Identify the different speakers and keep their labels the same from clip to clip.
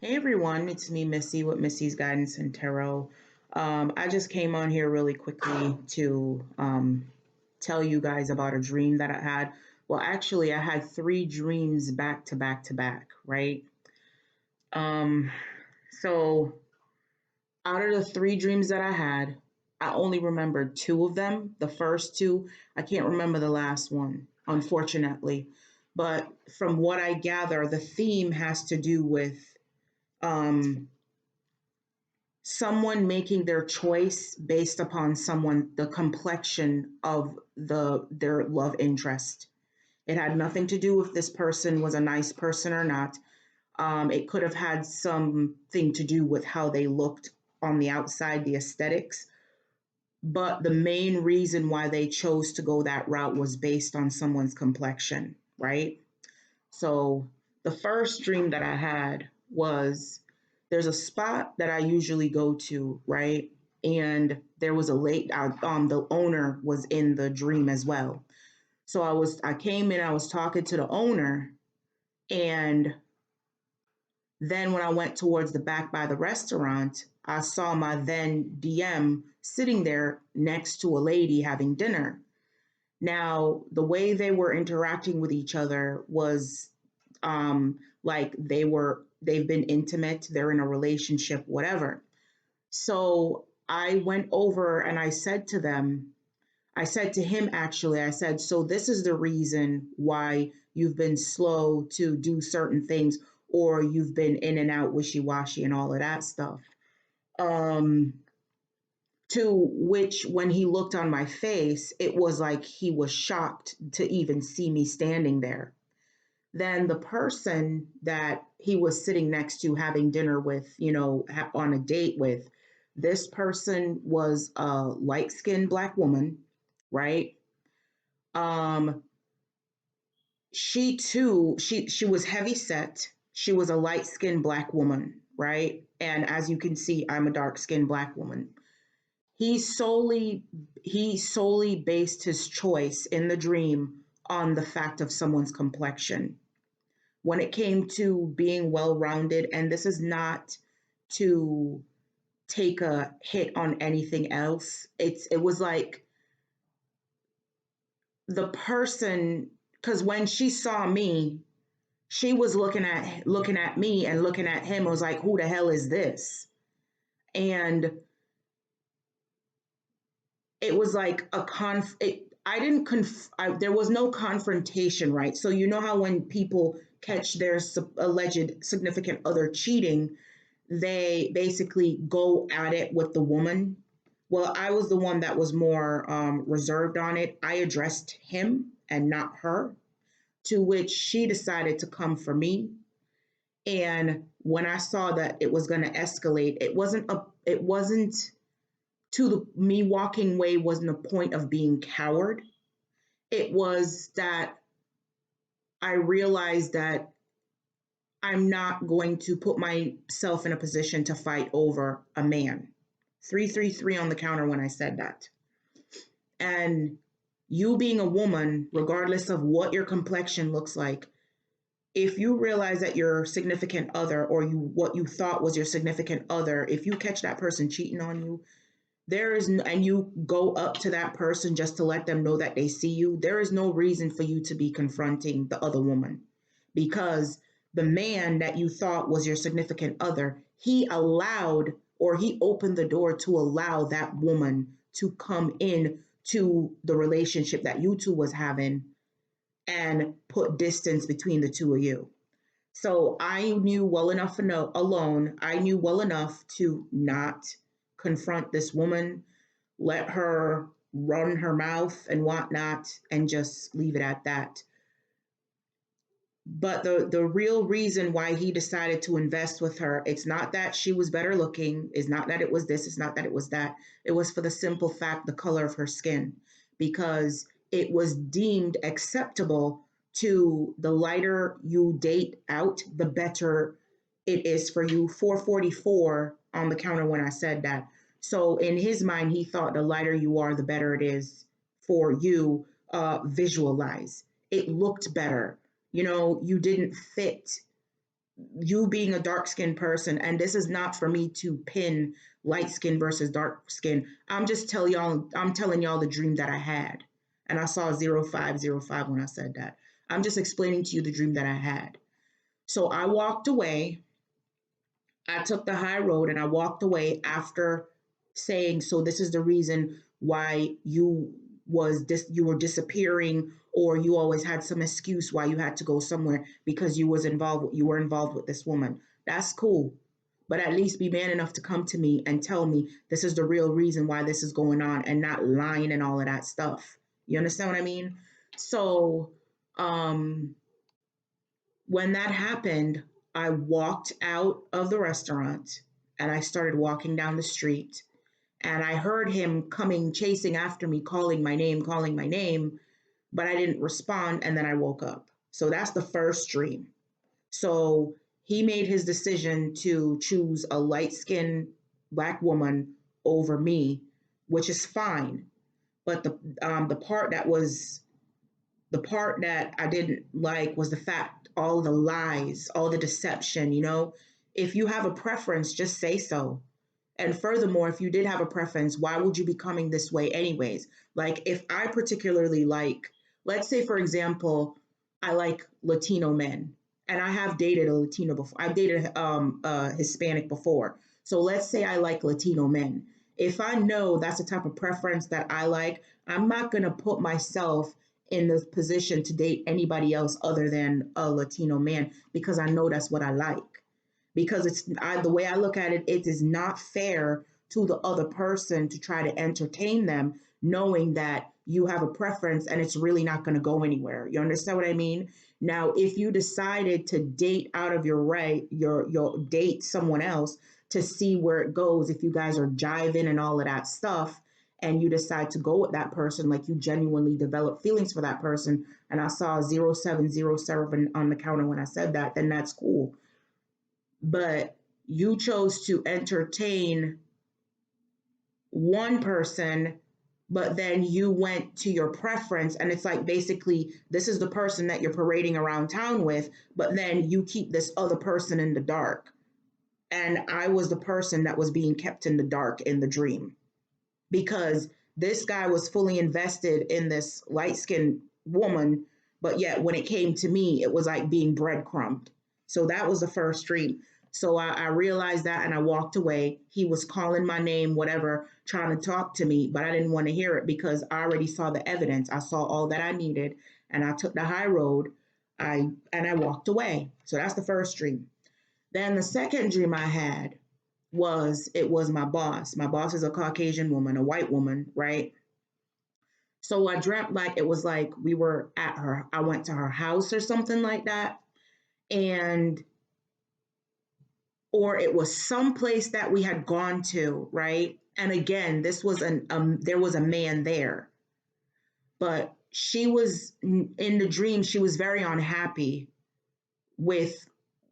Speaker 1: Hey everyone, it's me, Missy, with Missy's Guidance and Tarot. I just came on here really quickly to tell you guys about a dream that I had. Well, actually, I had three dreams back to back to back, right? Um, so, out of the three dreams that I had, I only remembered two of them. The first two, I can't remember the last one, unfortunately. But from what I gather, the theme has to do with um, someone making their choice based upon the complexion of their love interest. It had nothing to do if this person was a nice person or not. It could have had something to do with how they looked on the outside, the aesthetics. But the main reason why they chose to go that route was based on someone's complexion, right? So the first dream that I had was there's a spot that I usually go to, right? And there was the owner was in the dream as well. So I came in, I was talking to the owner, and then when I went towards the back by the restaurant, I saw my then DM sitting there next to a lady having dinner. Now, the way they were interacting with each other was like they've been intimate, they're in a relationship, whatever. So I went over and I said to him actually, I said, so this is the reason why you've been slow to do certain things or you've been in and out wishy-washy and all of that stuff. Um, to which when he looked on my face, it was like he was shocked to even see me standing there. Then the person that he was sitting next to having dinner with, on a date with, this person was a light skinned Black woman, right? Um, she too, she was heavy set. She was a light skinned Black woman, right? And as you can see, I'm a dark skinned Black woman. He solely he solely based his choice in the dream on the fact of someone's complexion. When it came to being well rounded, and this is not to take a hit on anything else. It was like the person, because when she saw me, she was looking at me and looking at him. It was like, who the hell is this? And it was like a I didn't there was no confrontation, right? So you know how when people catch their alleged significant other cheating, they basically go at it with the woman. Well, I was the one that was more reserved on it. I addressed him and not her, to which she decided to come for me. And when I saw that it was going to escalate, it wasn't to the me walking away wasn't a point of being coward. It was that I realized that I'm not going to put myself in a position to fight over a man. 333 on the counter when I said that. And you being a woman, regardless of what your complexion looks like, if you realize that your significant other or what you thought was your significant other, if you catch that person cheating on you, and you go up to that person just to let them know that they see you, there is no reason for you to be confronting the other woman, because the man that you thought was your significant other, he opened the door to allow that woman to come in to the relationship that you two was having and put distance between the two of you. So I knew well enough to know alone, I knew well enough to not confront this woman, let her run her mouth and whatnot, and just leave it at that. But the real reason why he decided to invest with her, it's not that she was better looking, it's not that it was this, it's not that it was that. It was for the simple fact the color of her skin, because it was deemed acceptable to the lighter you date out, the better it is for you. 444 on the counter when I said that. So in his mind, he thought the lighter you are, the better it is for you. Visualize. It looked better, you didn't fit you being a dark skinned person, and this is not for me to pin light skin versus dark skin. I'm telling y'all the dream that I had. And I saw 0505 when I said that. I'm just explaining to you the dream that I had. So I walked away. I took the high road and I walked away after saying, so this is the reason why you were disappearing, or you always had some excuse why you had to go somewhere because you were involved with this woman. That's cool. But at least be man enough to come to me and tell me this is the real reason why this is going on, and not lying and all of that stuff. You understand what I mean? So, um when that happened, I walked out of the restaurant and I started walking down the street, and I heard him coming, chasing after me, calling my name, but I didn't respond. And then I woke up. So that's the first dream. So he made his decision to choose a light skinned Black woman over me, which is fine. But the part that I didn't like was the fact, all the lies, all the deception, you know? If you have a preference, just say so. And furthermore, if you did have a preference, why would you be coming this way anyways? Like, if I particularly like, let's say, for example, I like Latino men, and I have dated a Latino before. I've dated a Hispanic before. So let's say I like Latino men. If I know that's the type of preference that I like, I'm not going to put myself in the position to date anybody else other than a Latino man, because I know that's what I like. Because the way I look at it, it is not fair to the other person to try to entertain them, knowing that you have a preference and it's really not going to go anywhere. You understand what I mean? Now, if you decided to date out of your right, your date someone else to see where it goes, if you guys are jiving and all of that stuff, and you decide to go with that person, like you genuinely develop feelings for that person, and I saw 0707 on the counter when I said that, then that's cool. But you chose to entertain one person, but then you went to your preference, and it's like, basically, this is the person that you're parading around town with, but then you keep this other person in the dark. And I was the person that was being kept in the dark in the dream, because this guy was fully invested in this light skinned woman, but yet when it came to me, it was like being breadcrumbed. So that was the first dream. So I realized that and I walked away. He was calling my name, whatever, trying to talk to me, but I didn't want to hear it because I already saw the evidence. I saw all that I needed, and I took the high road. I walked away. So that's the first dream. Then the second dream I had was, it was my boss. My boss is a Caucasian woman, a white woman, right? So I dreamt like it was like we were at her, I went to her house or something like that. And, or it was some place that we had gone to, right? And again, there was a man there, but she was in the dream, she was very unhappy with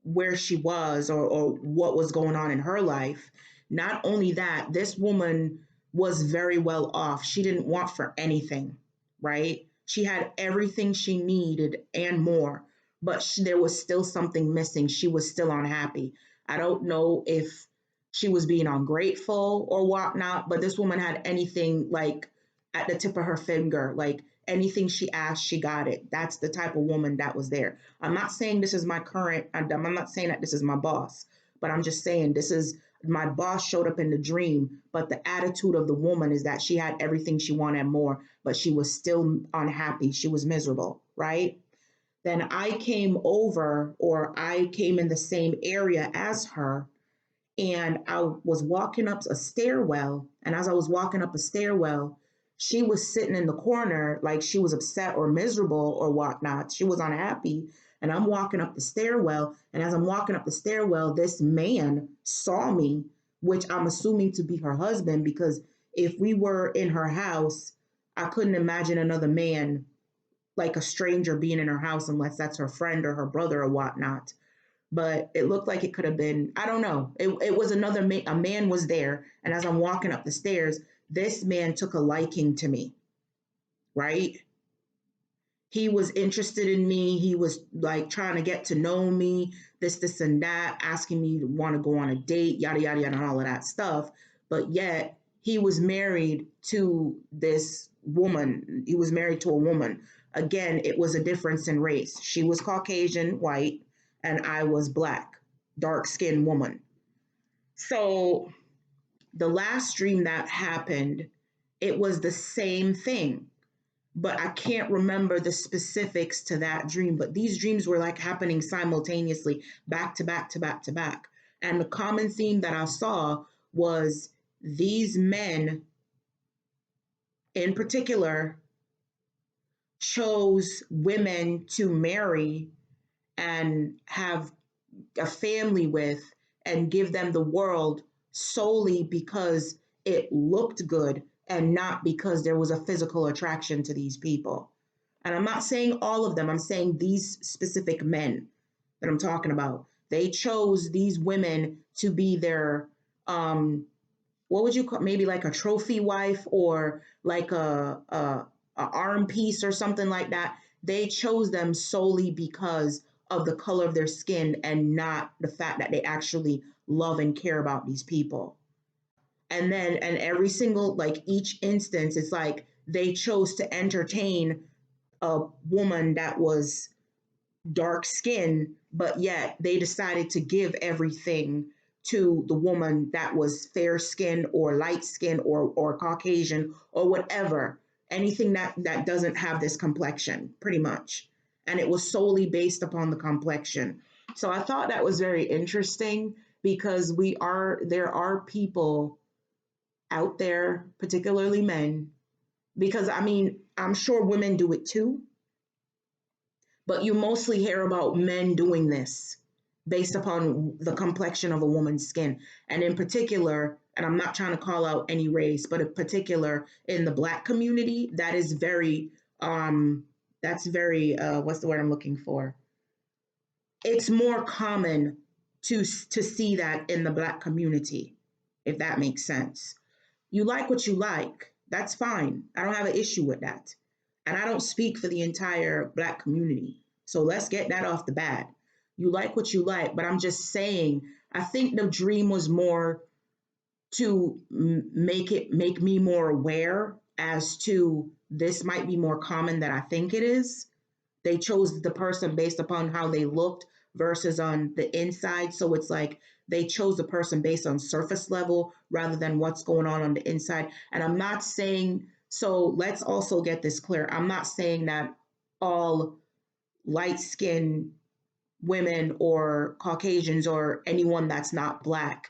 Speaker 1: where she was, or what was going on in her life. Not only that, this woman was very well off. She didn't want for anything, right? She had everything she needed and more, but there was still something missing. She was still unhappy. I don't know if she was being ungrateful or whatnot, but this woman had anything like at the tip of her finger, like anything she asked, she got it. That's the type of woman that was there. I'm not saying this is my current, I'm not saying that this is my boss, but I'm just saying this is, my boss showed up in the dream, but the attitude of the woman is that she had everything she wanted and more, but she was still unhappy. She was miserable, right? Then I came over, or I came in the same area as her, and I was walking up a stairwell. And as I was walking up a stairwell, she was sitting in the corner like she was upset or miserable or whatnot. She was unhappy. And I'm walking up the stairwell. And as I'm walking up the stairwell, this man saw me, which I'm assuming to be her husband, because if we were in her house, I couldn't imagine another man, like a stranger, being in her house unless that's her friend or her brother or whatnot. But it looked like it could have been, I don't know. It was another man, a man was there. And as I'm walking up the stairs, this man took a liking to me, right? He was interested in me. He was like trying to get to know me, this, and that, asking me to want to go on a date, yada, yada, yada, and all of that stuff. But yet he was married to this woman. He was married to a woman. Again, it was a difference in race. She was Caucasian, white, and I was black, dark skinned woman. So the last dream that happened, it was the same thing, but I can't remember the specifics to that dream. But these dreams were like happening simultaneously, back to back to back to back. And the common theme that I saw was these men in particular chose women to marry and have a family with and give them the world solely because it looked good and not because there was a physical attraction to these people. And I'm not saying all of them, I'm saying these specific men that I'm talking about. They chose these women to be their, what would you call, maybe like a trophy wife or like a arm piece or something like that. They chose them solely because of the color of their skin and not the fact that they actually love and care about these people. And every single, like each instance, it's like they chose to entertain a woman that was dark skin, but yet they decided to give everything to the woman that was fair skin or light skin or Caucasian or whatever, anything that doesn't have this complexion, pretty much. And it was solely based upon the complexion. So I thought that was very interesting because there are people out there, particularly men, because I mean, I'm sure women do it too, but you mostly hear about men doing this based upon the complexion of a woman's skin. And in particular, and I'm not trying to call out any race, but in particular in the black community, that is very, that's very, what's the word I'm looking for? It's more common to see that in the black community, if that makes sense. You like what you like. That's fine. I don't have an issue with that. And I don't speak for the entire black community. So let's get that off the bat. You like what you like, but I'm just saying, I think the dream was more to make me more aware as to this might be more common than I think it is. They chose the person based upon how they looked versus on the inside. So it's like they chose the person based on surface level rather than what's going on the inside. And I'm not saying, so let's also get this clear. I'm not saying that all light skinned women or Caucasians or anyone that's not black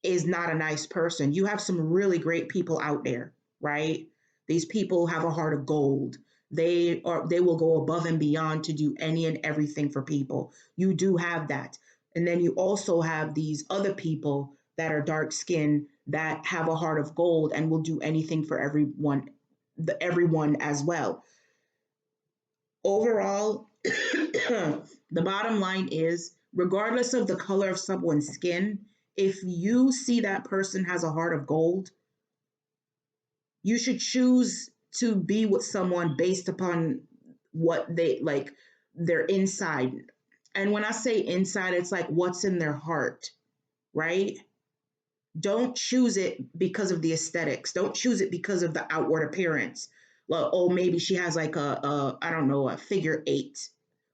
Speaker 1: is not a nice person. You have some really great people out there, right? These people have a heart of gold. They will go above and beyond to do any and everything for people. You do have that. And then you also have these other people that are dark skinned that have a heart of gold and will do anything for everyone as well. Overall, the bottom line is regardless of the color of someone's skin, if you see that person has a heart of gold, you should choose to be with someone based upon what they like, their inside. And when I say inside, it's like what's in their heart, right? Don't choose it because of the aesthetics. Don't choose it because of the outward appearance. Well, oh, maybe she has like I don't know, a figure eight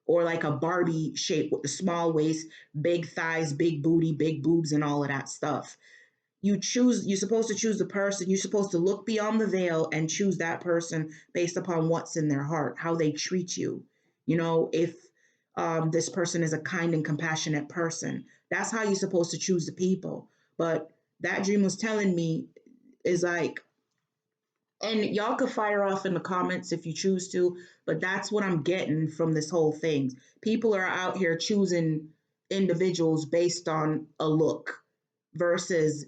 Speaker 1: or like a Barbie shape with the small waist, big thighs, big booty, big boobs, and all of that stuff. You're supposed to choose the person. You're supposed to look beyond the veil and choose that person based upon what's in their heart, how they treat you. If this person is a kind and compassionate person, that's how you're supposed to choose the people. But that dream was telling me is like, and y'all could fire off in the comments if you choose to, but that's what I'm getting from this whole thing. People are out here choosing individuals based on a look versus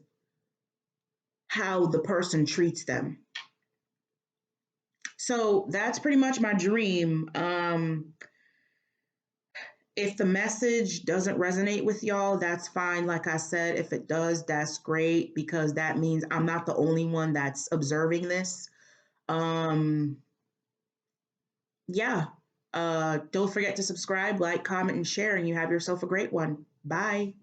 Speaker 1: how the person treats them. So that's pretty much my dream. If the message doesn't resonate with y'all, that's fine. Like I said, if it does, that's great because that means I'm not the only one that's observing this. Um, yeah. Don't forget to subscribe, like, comment, and share, and you have yourself a great one. Bye.